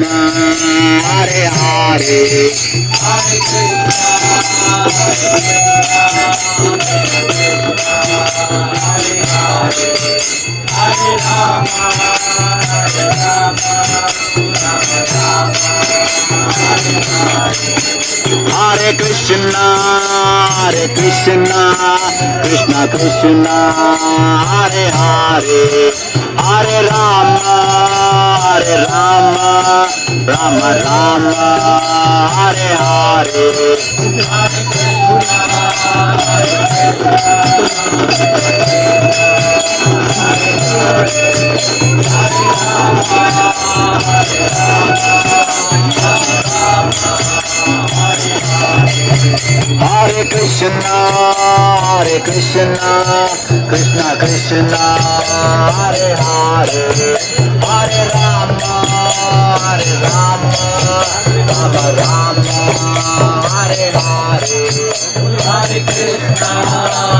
Hare Hare, Hare Krishna, Krishna Krishna, Hare Hare, Hare Rama, Rama Rama, Hare Hare. Hare Krishna, Krishna Krishna, Hare Hare, Hare Rama, Rama Rama, Hare Hare, Hare Krishna.